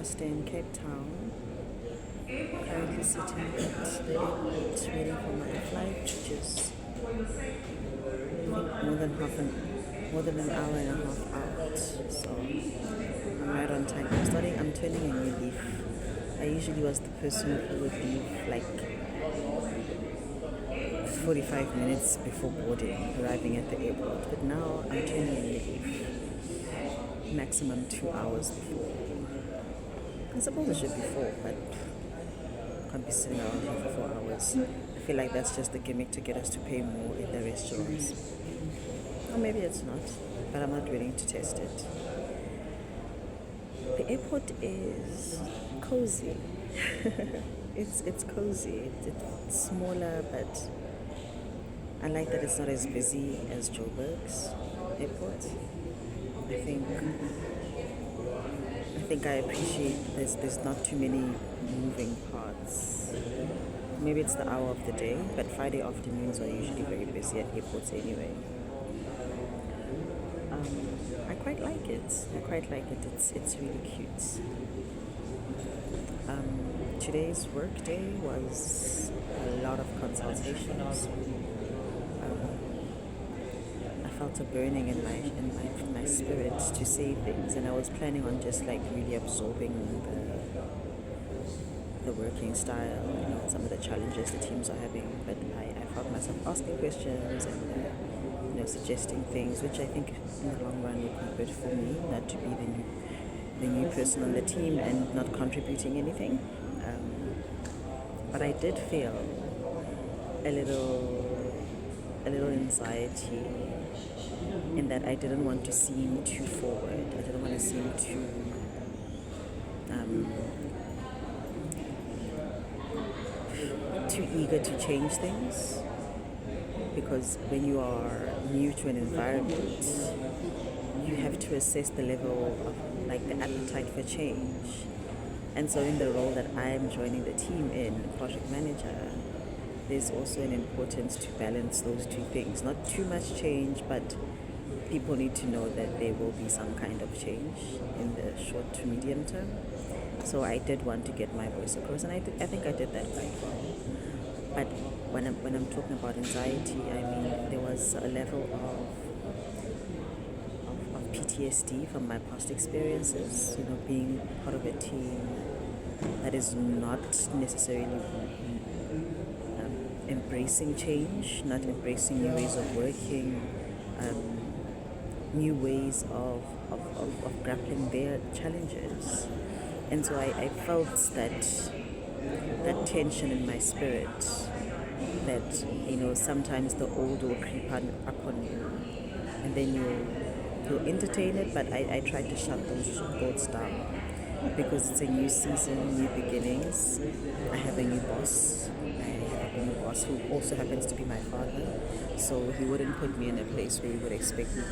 podcast in Cape Town. Currently sitting at the airport waiting for my flight, which is more than an hour and a half out. So I'm right on time. I'm turning a new leaf. I usually was the person who would leave like 45 minutes before boarding, arriving at the airport. But now I'm turning a new leaf. Maximum 2 hours before. I suppose it should be 4, but I can't be sitting around here for 4 hours. I feel like that's just the gimmick to get us to pay more in the restaurants. Or maybe it's not, but I'm not willing to test it. The airport is cozy. it's cozy. It's smaller, but I like that it's not as busy as Joburg's airport. I think I appreciate there's not too many moving parts. Maybe it's the hour of the day, but Friday afternoons are usually very busy at airports anyway. I quite like it. It's really cute. Today's work day was a lot of consultations. I felt a burning in my spirit to say things, and I was planning on just like really absorbing the working style, some of the challenges the teams are having. But I found myself asking questions and suggesting things, which I think in the long run would be good for me, not to be the new person on the team and not contributing anything. But I did feel a little anxiety in that I didn't want to seem too forward. I didn't want to seem too eager to change things, because when you are new to an environment, you have to assess the level of like the appetite for change. And so in the role that I am joining the team in, project manager, there's also an importance to balance those two things. Not too much change, but people need to know that there will be some kind of change in the short to medium term. So I did want to get my voice across, and I think I did that quite well. But when I'm talking about anxiety, I mean there was a level of PTSD from my past experiences. Being part of a team that is not necessarily embracing change, not embracing new ways of working, new ways of grappling their challenges. And so I felt that tension in my spirit, that sometimes the old will creep up on you, and then you'll entertain it. But I tried to shut those thoughts down, because it's a new season, new beginnings. I have a new boss. Who also happens to be my father, so he wouldn't put me in a place where he would expect me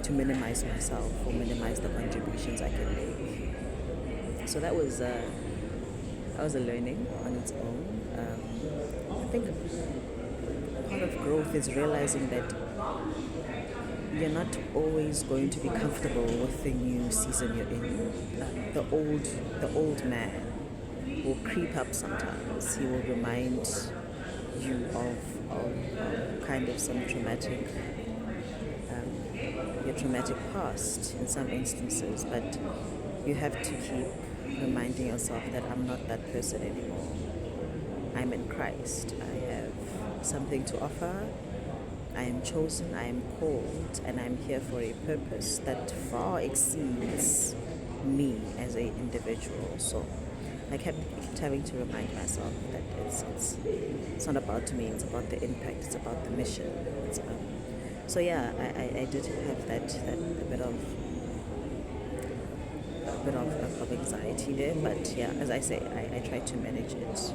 to minimize myself or minimize the contributions I can make. So that was a learning on its own. I think part of growth is realizing that you're not always going to be comfortable with the new season you're in. The old man will creep up sometimes. He will remind you of kind of some your traumatic past in some instances, but you have to keep reminding yourself that I'm not that person anymore. I'm in Christ. I have something to offer. I am chosen, I am called, and I'm here for a purpose that far exceeds me as an individual. So I kept having to remind myself that it's not about me, it's about the impact, it's about the mission. So yeah, I did have that a bit of anxiety there, but yeah, as I say, I try to manage it.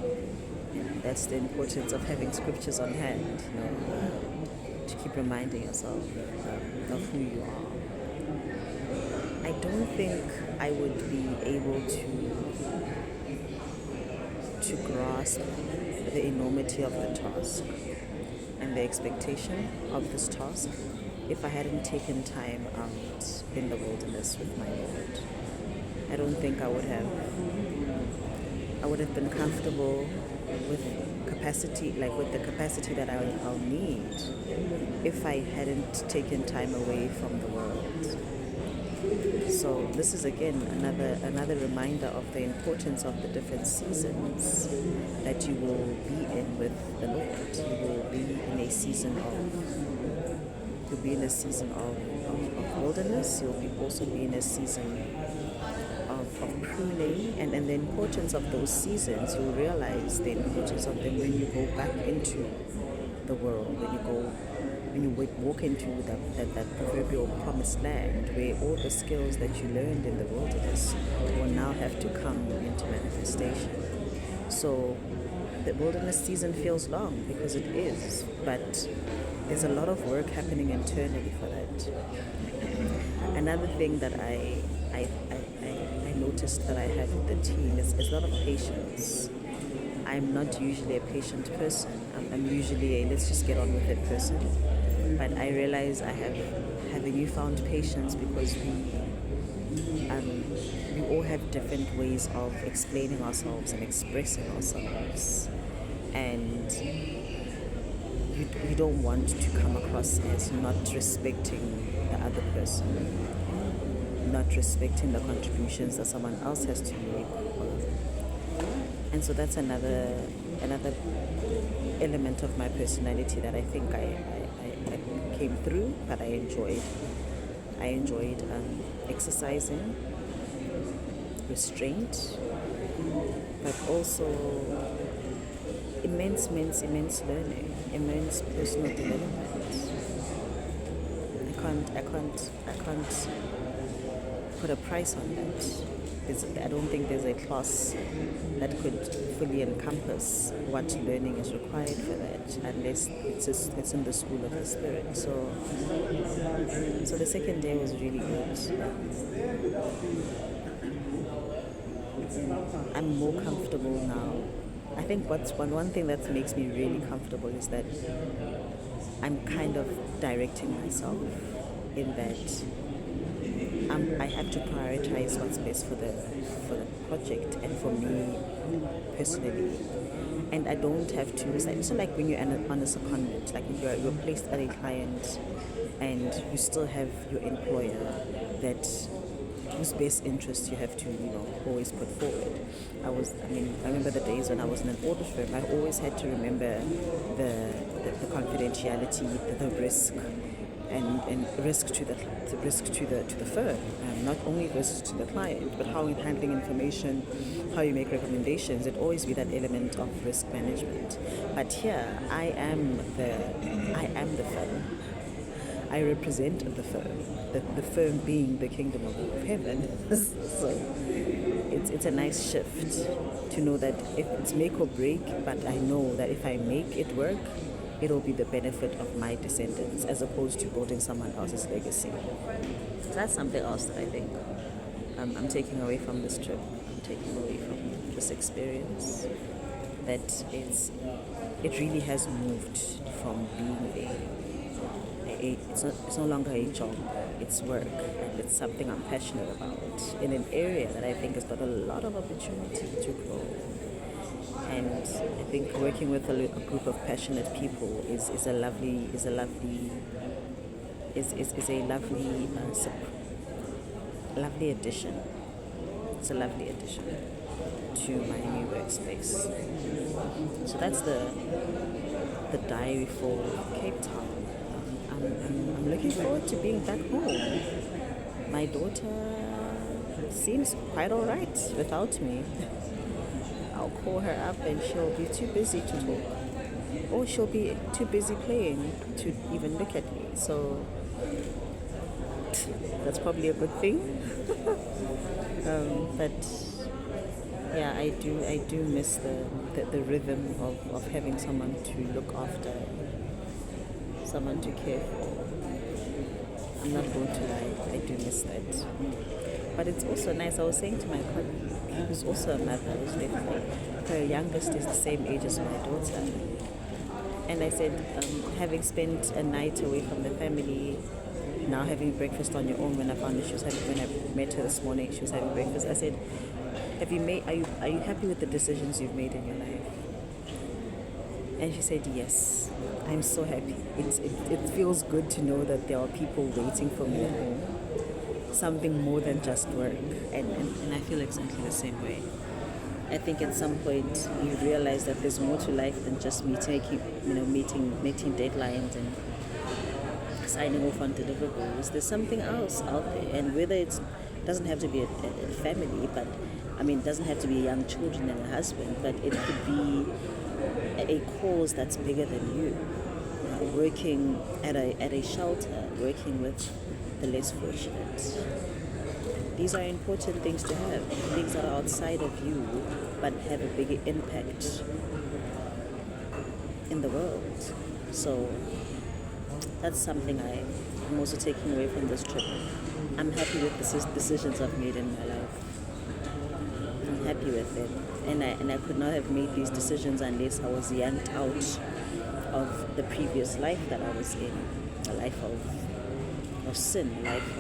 That's the importance of having scriptures on hand, to keep reminding yourself of who you are. I don't think I would be able to grasp the enormity of the task and the expectation of this task if I hadn't taken time out in the wilderness with my Lord. I don't think I would have been comfortable with with the capacity that I'll need if I hadn't taken time away from the world. So this is again another reminder of the importance of the different seasons that you will be in with the Lord. You will be in a season of wilderness. You'll also be in a season of pruning, and the importance of those seasons, you'll realize the importance of them when you go back into the world, when you walk into that proverbial promised land, where all the skills that you learned in the wilderness will now have to come into manifestation. So the wilderness season feels long, because it is, but there's a lot of work happening internally for that. Another thing that I noticed that I have with the team is a lot of patience. I'm not usually a patient person. I'm usually a let's just get on with it person. But I realize I have a newfound patience, because we all have different ways of explaining ourselves and expressing ourselves. And you don't want to come across as not respecting the other person, not respecting the contributions that someone else has to make. And so that's another element of my personality that I think I came through, but I enjoyed exercising, restraint, but also immense learning, immense personal development. I can't put a price on that. I don't think there's a class that could fully encompass what learning is required for that, unless it's in the school of the spirit. So the second day was really good. I'm more comfortable now. I think one thing that makes me really comfortable is that I'm kind of directing myself, in that I have to prioritize what's best for the project and for me personally. And I don't have to. It's not like when you're on a secondment, like if you're placed at a client and you still have your employer whose best interest you have to, always put forward. I remember the days when I was in an audit firm. I always had to remember the confidentiality, the risk, and risk to the firm, not only risk to the client, but how in handling information, how you make recommendations. It always be that element of risk management. But here, I am the firm. I represent the firm. The firm being the kingdom of heaven. So it's a nice shift to know that if it's make or break, but I know that if I make it work, it'll be the benefit of my descendants, as opposed to building someone else's legacy. So that's something else that I think I'm taking away from this trip. I'm taking away from this experience, that it really has moved from being it's no longer a job, it's work, and it's something I'm passionate about in an area that I think has got a lot of opportunity to grow. And I think working with a group of passionate people is a lovely addition. It's a lovely addition to my new workspace. So that's the diary for Cape Town. I'm looking forward to being back home. My daughter seems quite all right without me. I'll call her up and she'll be too busy to talk, or she'll be too busy playing to even look at me. So that's probably a good thing. But yeah, I do miss the rhythm of having someone to look after, someone to care for. I'm not going to lie, I do miss that. But it's also nice. I was saying to my colleague, who's also a mother, who's left, her youngest is the same age as my daughter. And I said, having spent a night away from the family, now having breakfast on your own. When I met her this morning, she was having breakfast. I said, are you happy with the decisions you've made in your life? And she said, yes, I'm so happy. It feels good to know that there are people waiting for me at home, something more than just work. And I feel exactly the same way. I think at some point you realize that there's more to life than just meeting deadlines and signing off on deliverables. There's something else out there, and whether it doesn't have to be a family, but it doesn't have to be young children and a husband, but it could be a cause that's bigger than you. Working at a shelter, working with the less fortunate. These are important things to have, things that are outside of you, but have a bigger impact in the world. So that's something I'm also taking away from this trip. I'm happy with the decisions I've made in my life. I'm happy with it. And I could not have made these decisions unless I was yanked out of the previous life that I was in. A life of sin, a life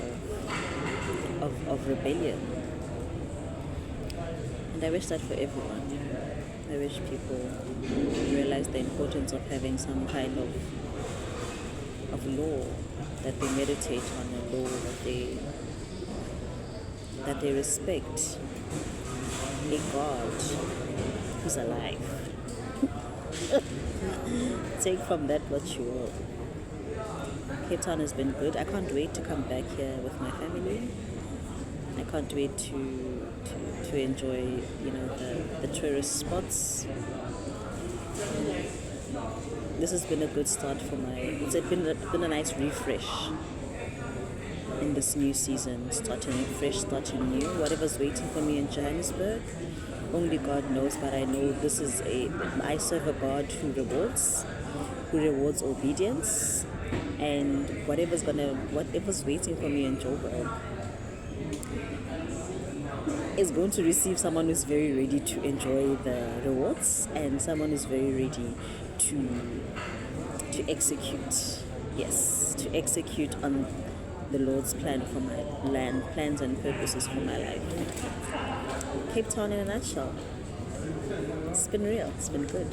of rebellion. And I wish that for everyone. I wish people realize the importance of having some kind of law that they meditate on, a law that they respect, a God who's alive. Take from that what you will. Cape Town has been good. I can't wait to come back here with my family. I can't wait to enjoy, the tourist spots. This has been a good start for it's been a nice refresh in this new season, starting fresh, starting new. Whatever's waiting for me in Johannesburg, only God knows, but I know I serve a God who rewards obedience, and whatever's waiting for me in Joburg is going to receive someone who's very ready to enjoy the rewards, and someone who's very ready to execute. Yes, to execute on the Lord's plan for my land, plans and purposes for my life. Cape Town in a nutshell. It's been real. It's been good.